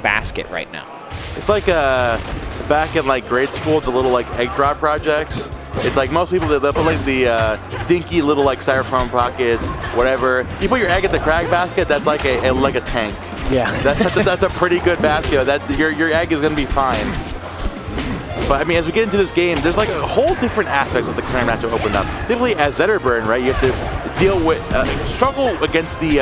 basket right now. It's like back in like grade school, the little like egg drop projects. It's like most people, they'll put like the dinky little like styrofoam pockets, whatever. You put your egg at the Kragg basket, that's like a tank. Yeah. That's a pretty good basket. Your egg is gonna be fine. But I mean, as we get into this game, there's like a whole different aspects of the Clarin matchup opened up. Typically, as Zetterburn, right, you have to deal with, struggle against the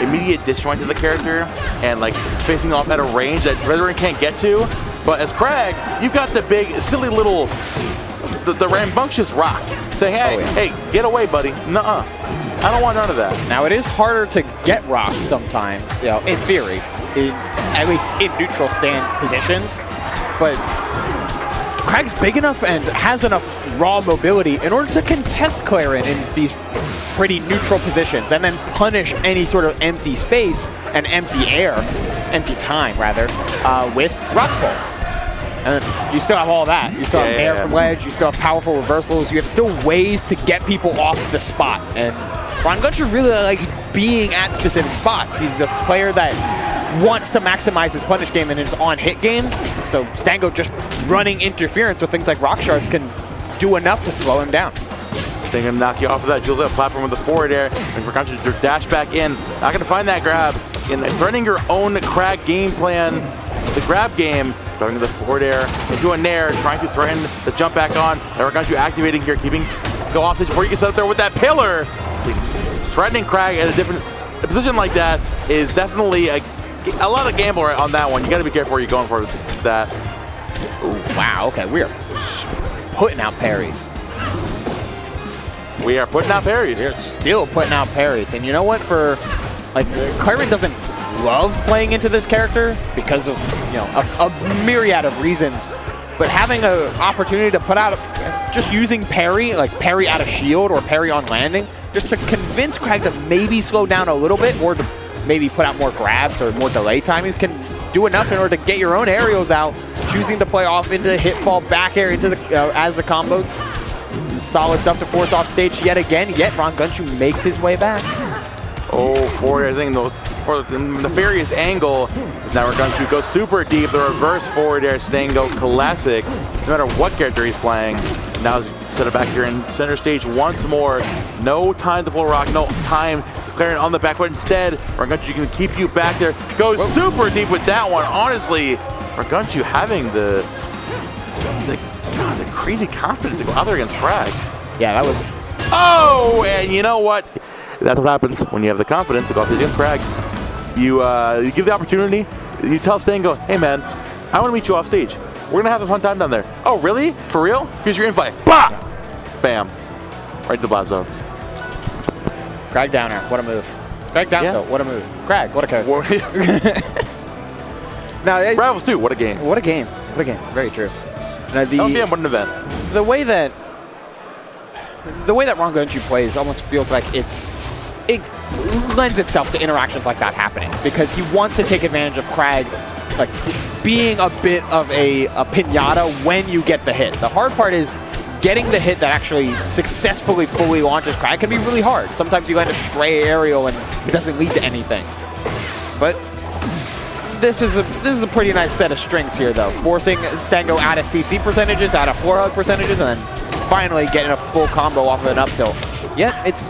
immediate disjoint of the character and like facing off at a range that Zetterburn can't get to. But as Cragg, you've got the big, silly little, the rambunctious rock saying, hey, hey, get away, buddy. Nuh-uh. I don't want none of that. Now, it is harder to get rock sometimes, you know, in theory, at least in neutral stand positions, but Cragg's big enough and has enough raw mobility in order to contest Clarin in these pretty neutral positions and then punish any sort of empty space and empty time rather, with Rock Pull. And you still have all that. You still have air from ledge, you still have powerful reversals, you have still ways to get people off the spot. And Rongunshu really likes being at specific spots. He's a player that wants to maximize his punish game and his on-hit game. So Stango just running interference with things like rock shards can do enough to slow him down. They're going to knock you off of that Jules platform with the forward air, and for Rongunshu to dash back in. Not going to find that grab. In threatening your own Cragg game plan, the grab game, going to the forward air into a nair, trying to threaten the jump back on. And Rongunshu activating here, keeping go off stage before you can set up there with that pillar. Threatening Cragg at a position like that is definitely a lot of gamble on that one. You got to be careful where you're going for that. Ooh, wow, okay, we are putting out parries. We are putting out parries. We're still putting out parries. And you know what? For, like, Clarin doesn't love playing into this character because of, you know, a myriad of reasons. But having an opportunity to put out, just using parry, like parry out of shield or parry on landing, just to convince Cragg to maybe slow down a little bit or to maybe put out more grabs or more delay timings can do enough in order to get your own aerials out, choosing to play off into hit fall back air into the as the combo. Some solid stuff to force off stage yet again, yet Rongunshu makes his way back. Oh, forward, I think for the nefarious angle. Now Rongunshu goes super deep, the reverse forward air Stango classic, no matter what character he's playing. Now he's set it back here in center stage once more. No time to pull rock, no time. Clarin on the back foot instead. Rongunshu can keep you back there. Goes super deep with that one. Honestly, Rongunshu having the crazy confidence to go out there against Cragg. Yeah, that was... Oh, and you know what? That's what happens when you have the confidence to go out there against Cragg. You give the opportunity. You tell Stango, hey man, I want to meet you off stage. We're going to have a fun time down there. Oh, really? For real? Here's your invite. Bah! Bam. Right to the blazo. Cragg downer, what a move. Cragg down tilt, what a move. Cragg, what a code. Now, Rivals 2, what a game. What a game. What a game. Very true. Now, LMBM, what an event. The way that Rongunshu plays almost feels like it lends itself to interactions like that happening because he wants to take advantage of Cragg like being a bit of a pinata when you get the hit. The hard part is getting the hit that actually successfully fully launches Cragg can be really hard. Sometimes you land a stray aerial and it doesn't lead to anything. But this is a pretty nice set of strings here though. Forcing Stango out of CC percentages, out of floor hug percentages, and then finally getting a full combo off of an up tilt. Yet it's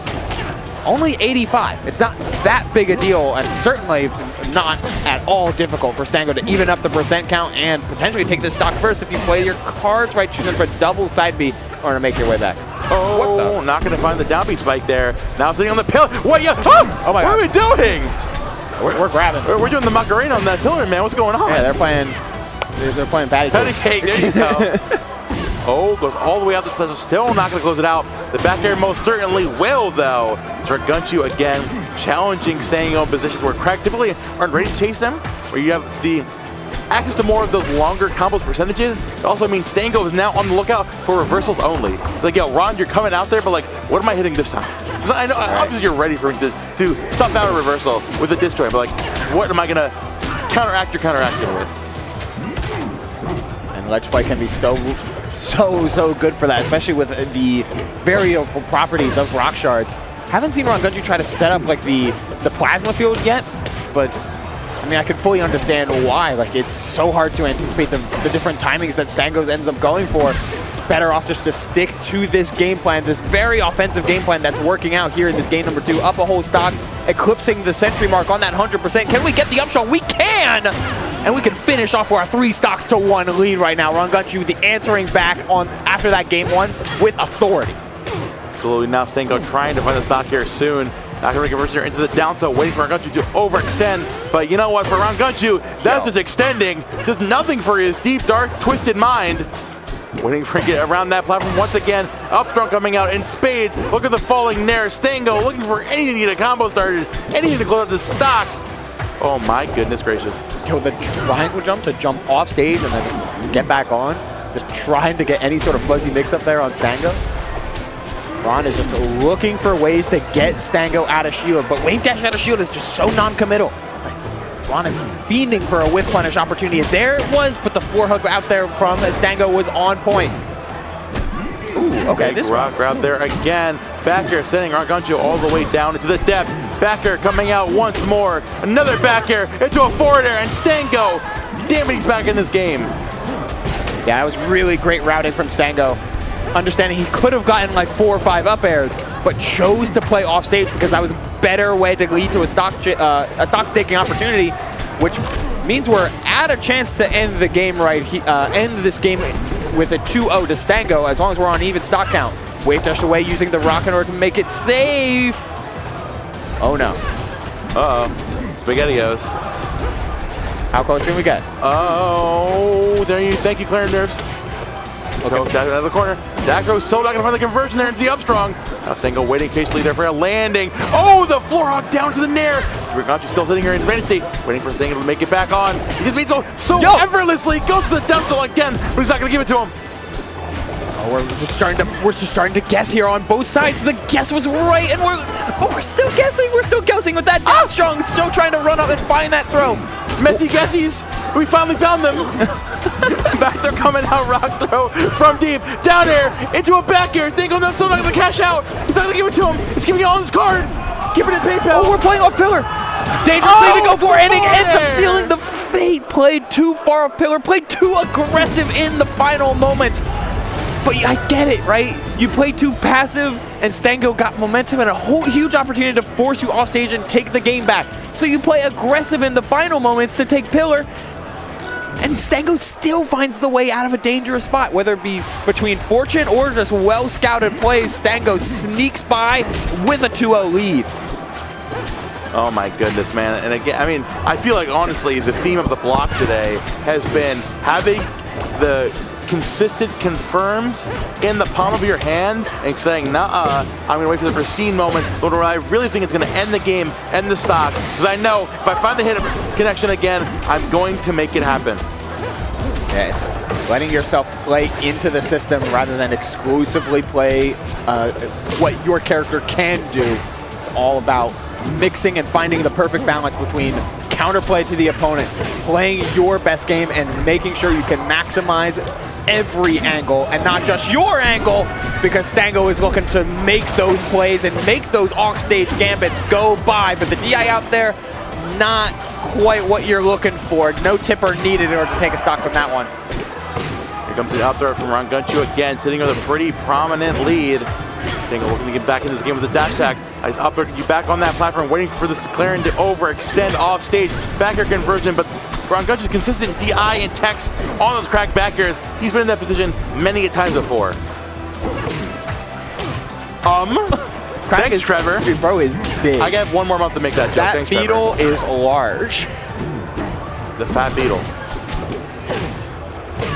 only 85. It's not that big a deal, and certainly not at all difficult for Stango to even up the percent count and potentially take this stock first if you play your cards right, choosing for double side B in order to make your way back. Oh, not going to find the down B spike there. Now sitting on the pillar. What? Yeah. Oh my God. What are we doing? We're grabbing. We're doing the Macarena on that pillar, man. What's going on? Yeah, they're playing patty cake. Patty cake. There you go. Oh, goes all the way out to the still not going to close it out. The back air most certainly will, though. Rongunshu again challenging, staying in positions where Cragg typically aren't ready to chase them, where you have the access to more of those longer combos percentages. It also means Stango is now on the lookout for reversals only. Like, yo, Ron, you're coming out there, but like, what am I hitting this time? Because I know, obviously you're ready for me to stuff out a reversal with a destroy, but like, what am I going to counteract your counteracting with? And ledge play can be so good for that, especially with the variable properties of rock shards. Haven't seen Rongunshu try to set up like the plasma field yet, but I mean, I can fully understand why. Like, it's so hard to anticipate the different timings that Stango ends up going for. It's better off just to stick to this game plan, this very offensive game plan that's working out here in this game number 2. Up a whole stock, eclipsing the century mark on that 100%. Can we get the upshot? We can! And we can finish off our 3 stocks to 1 lead right now. Rongunshu, the answering back on after that game 1 with authority. Absolutely. Now Stango trying to find the stock here soon. Not going to convert here into the down tilt, waiting for Rongunshu to overextend. But you know what? For Rongunshu, that's just extending. Does nothing for his deep, dark, twisted mind. Waiting for it around that platform once again. Upstrong coming out in spades. Look at the falling Nair. Stango looking for anything to get a combo started. Anything to close out the stock. Oh my goodness gracious. Yo, the triangle jump to jump off stage and then get back on. Just trying to get any sort of fuzzy mix up there on Stango. Ron is just looking for ways to get Stango out of shield, but wave dash out of shield is just so non-committal. Ron is fiending for a whip punish opportunity. There it was, but the floor hug out there from Stango was on point. Ooh, okay, this rock grab there again. Backer sending Rongunshu all the way down into the depths. Backer coming out once more. Another back air into a forward air, and Stango, damn it, he's back in this game. Yeah, it was really great routing from Stango. Understanding he could have gotten like 4 or 5 up airs, but chose to play off stage because that was a better way to lead to a stock taking opportunity, which means we're at a chance to end the game end this game with a 2-0 to Stango as long as we're on even stock count. Wave dash away using the rock in order to make it safe. Oh no. Uh-oh. SpaghettiOs. How close can we get? Oh, there you. Thank you, Clarin nerfs. Okay, out of the corner. Dagro's still not going to find the conversion there into the upstrong. Now Stango waiting patiently there for a landing. Oh, the floor hog down to the Nair. Rongunshu still sitting here in advantage state, waiting for Stango to make it back on. He just made so effortlessly. Goes to the down tilt again, but he's not going to give it to him. Oh, we're just starting to guess here on both sides. The guess was right, and we're still guessing. We're still guessing with that down strong. Still trying to run up and find that throw. Messy guessies. We finally found them. Back there coming out, rock throw from deep, down air, into a back air. Stango still not going to cash out. He's not going to give it to him. He's giving it all his card. Give it in PayPal. Oh, we're playing off pillar. Dangerous thing to go for, and it ends up sealing the fate. Played too far off pillar, played too aggressive in the final moments. But I get it, right? You play too passive, and Stango got momentum and a whole huge opportunity to force you off stage and take the game back. So you play aggressive in the final moments to take pillar, and Stango still finds the way out of a dangerous spot, whether it be between fortune or just well-scouted plays. Stango sneaks by with a 2-0 lead. Oh my goodness, man. And again, I mean, I feel like honestly the theme of the block today has been having the consistent confirms in the palm of your hand and saying, nah, I'm gonna wait for the pristine moment, but where I really think it's gonna end the game, end the stock, because I know if I find the hit connection again, I'm going to make it happen. Yeah, it's letting yourself play into the system rather than exclusively play what your character can do. It's all about mixing and finding the perfect balance between counterplay to the opponent, playing your best game, and making sure you can maximize every angle and not just your angle, because Stango is looking to make those plays and make those off-stage gambits go by. But the DI out there, not quite what you're looking for. No tipper needed in order to take a stock from that one. Here comes the out throw from Rongunshu again, sitting with a pretty prominent lead. Stango looking to get back in this game with a dash attack. He's up there, you back on that platform, waiting for this Clarin to overextend off stage. Back air conversion, but Rongunshu's consistent DI and techs on those Crag back airs. He's been in that position many a times before. Thanks, Trevor. Bro is big. I got one more month to make that joke. That Thanks, beetle Trevor. is large. The fat beetle.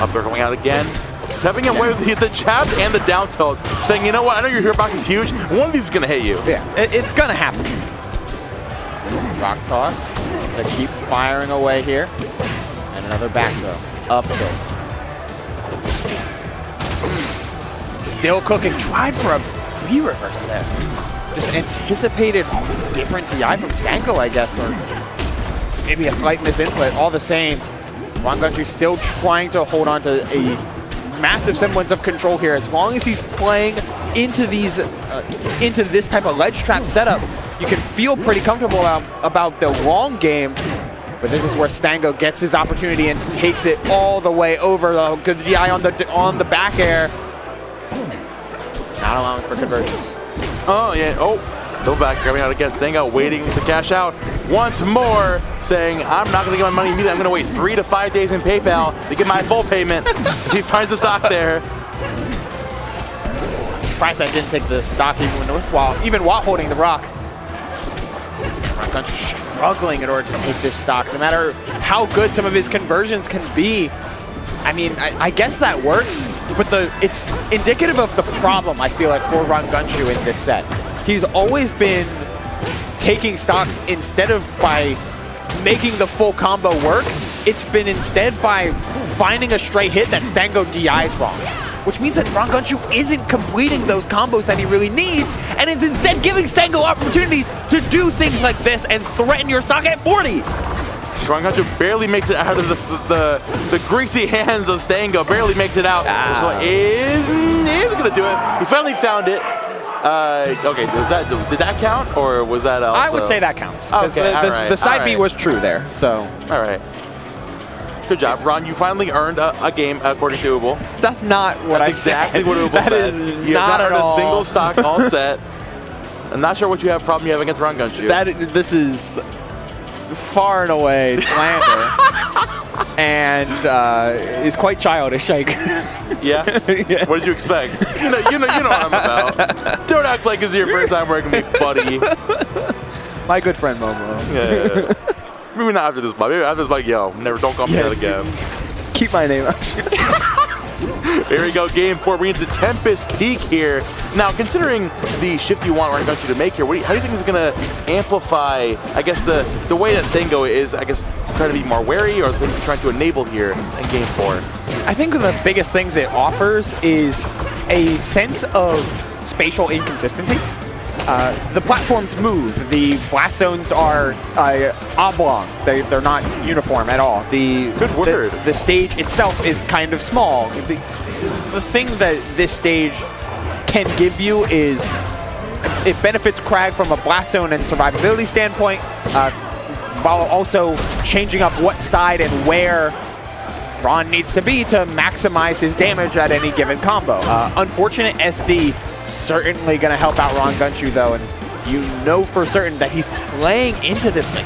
Up there coming out again. Stepping away with the jab and the down tilt, saying, you know what, I know your hitbox is huge. One of these is going to hit you. Yeah, it's going to happen. Rock toss to keep firing away here. And another back throw. Up tilt. Still cooking. Tried for a B-reverse there. Just anticipated different DI from Stango, I guess, or maybe a slight misinput. All the same, Rongunshu still trying to hold on to a massive semblance of control here. As long as he's playing into these, into this type of ledge trap setup, you can feel pretty comfortable about the long game. But this is where Stango gets his opportunity and takes it all the way over. Oh, good DI on the back air. Not allowing for conversions. Oh, yeah. Oh, no back coming out again. Stango waiting to cash out once more, saying, I'm not going to get my money immediately. I'm going to wait 3 to 5 days in PayPal to get my full payment. He finds the stock there. Surprised that didn't take the stock even while holding the rock. Rongunshu struggling in order to take this stock, no matter how good some of his conversions can be. I mean, I guess that works, but it's indicative of the problem, I feel like, for Rongunshu in this set. He's always been taking stocks instead of by making the full combo work. It's been instead by finding a stray hit that Stango DIs wrong, which means that Rongunshu isn't completing those combos that he really needs, and is instead giving Stango opportunities to do things like this and threaten your stock at 40. Rongunshu barely makes it out of the greasy hands of Stango. Barely makes it out. This one is gonna do it. He finally found it. Okay, did that count, or was that also? I would say that counts. Okay, the side B was true there, so. All right. Good job, Ron. You finally earned a game according to Ubel. That's not what I said. Exactly what Ubel said. That is you not have at not all. a single stock all set. I'm not sure what problem you have against Rongunshu. This is far and away slander, and is quite childish. Like, yeah? Yeah. What did you expect? You know what I'm about. Don't act like it's your first time working with me, buddy. My good friend Momo. Yeah. Maybe not after this, but maybe after this, like, yo, don't come here again. Keep my name out. Here we go, game 4. We're into Tempest Peak here. Now, considering the shift you want Rongunshu to make here, how do you think this is going to amplify, I guess, the way that Stango is, I guess, trying to be more wary, or trying to enable here in game 4? I think the biggest things it offers is a sense of spatial inconsistency. The platforms move. The blast zones are oblong. They're not uniform at all. Good word. The stage itself is kind of small. The thing that this stage can give you is it benefits Crag from a blast zone and survivability standpoint, while also changing up what side and where Ron needs to be to maximize his damage at any given combo. Unfortunate SD certainly going to help out Rongunshu though, and you know for certain that he's playing into this like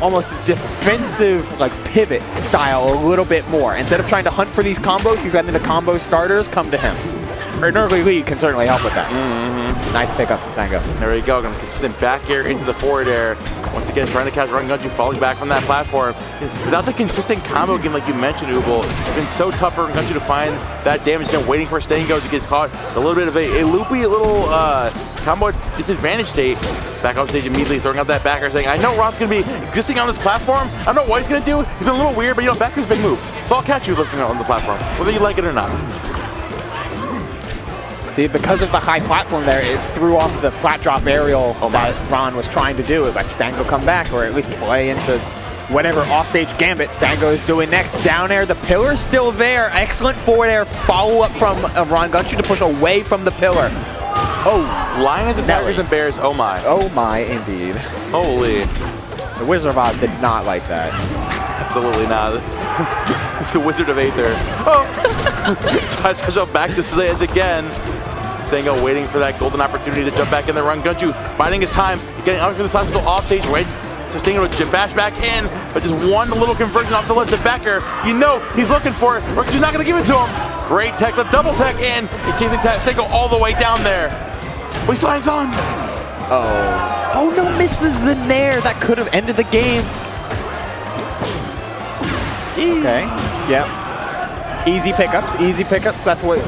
almost defensive like pivot style a little bit more. Instead of trying to hunt for these combos, he's letting the combo starters come to him. Or an early lead can certainly help with that. Nice pickup from Stango. There we go, going to consistent back air into the forward air. Once again, trying to catch Rongunshu falling back from that platform. Without the consistent combo game like you mentioned, Ubel, it's been so tough for Rongunshu to find that damage. Then waiting for Stango to get caught. A little bit of a loopy little combo disadvantage state. Back on stage immediately, throwing out that back air, saying, I know Ron's going to be existing on this platform. I don't know what he's going to do. He's been a little weird, but back air's a big move. So I'll catch you looking on the platform, whether you like it or not. See, because of the high platform there, it threw off the flat drop aerial that Ron was trying to do. It let Stango come back, or at least play into whatever offstage gambit Stango is doing next. Down air, the pillar's still there. Excellent forward air follow-up from Rongunshu to push away from the pillar. Oh, Lions and Tigers and Bears, oh my. Oh my, indeed. Holy. The Wizard of Oz did not like that. Absolutely not. It's the Wizard of Aether. Oh! Side special back to stage again. Stango waiting for that golden opportunity to jump back in there. Rongunshu biding his time, getting out for the side special off stage, right? So Stango to bash back in, but just one little conversion off the ledge of backer. You know he's looking for it. Rongunshu's not going to give it to him. Great tech, the double tech in, and chasing Stango all the way down there. But he hangs on. Oh no, misses the nair. That could have ended the game. Okay, yeah. Easy pickups, easy pickups. That's what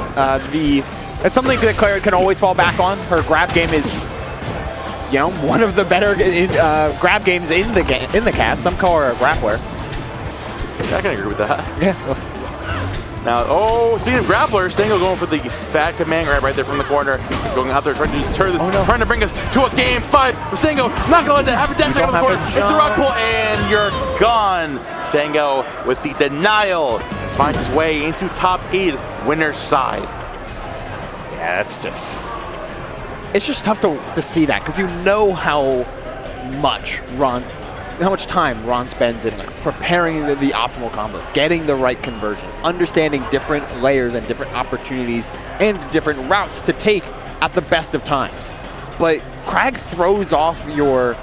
that's something that Clarin can always fall back on. Her grab game is, one of the better grab games in the cast. Some call her a grappler. Yeah, I can agree with that. Yeah. Now, speaking of grappler, Stango going for the fat command grab right there from the corner. Going out there trying to deter this, trying to bring us to a game 5. Stango not going to let that happen. Dash on the corner. It's the rock pull, and you're gone. Stango with the denial finds his way into top 8 winner's side. Yeah, it's just tough to see that, because you know how much Ron time Ron spends in like preparing the optimal combos, getting the right conversions, understanding different layers and different opportunities and different routes to take at the best of times. But Kragg throws off your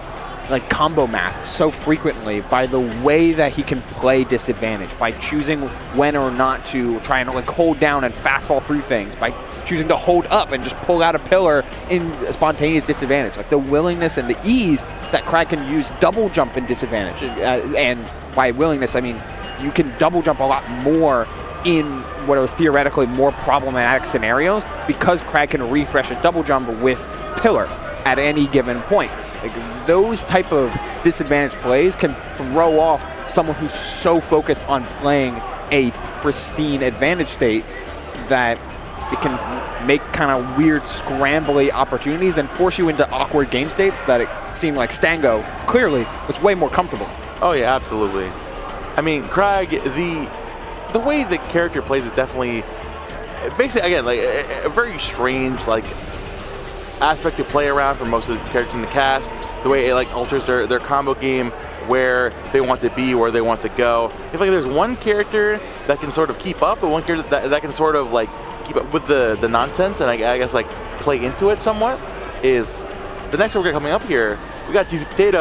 like combo math so frequently by the way that he can play disadvantage, by choosing when or not to try and like hold down and fast fall through things, by choosing to hold up and just pull out a pillar in a spontaneous disadvantage. Like the willingness and the ease that Kragg can use double jump in disadvantage. And by willingness, I mean you can double jump a lot more in what are theoretically more problematic scenarios because Kragg can refresh a double jump with pillar at any given point. Like those type of disadvantaged plays can throw off someone who's so focused on playing a pristine advantage state that it can make kind of weird scrambly opportunities and force you into awkward game states that it seemed like Stango clearly was way more comfortable. Oh yeah, absolutely. I mean, Kragg, the way the character plays is definitely, basically, again, like a very strange, like, aspect to play around for most of the characters in the cast. The way it like alters their combo game, where they want to be, where they want to go. If like there's one character that can sort of keep up, and one character that can sort of like keep up with the nonsense, and I guess like play into it somewhat, is the next one we're coming up here. We got Cheesy Potato.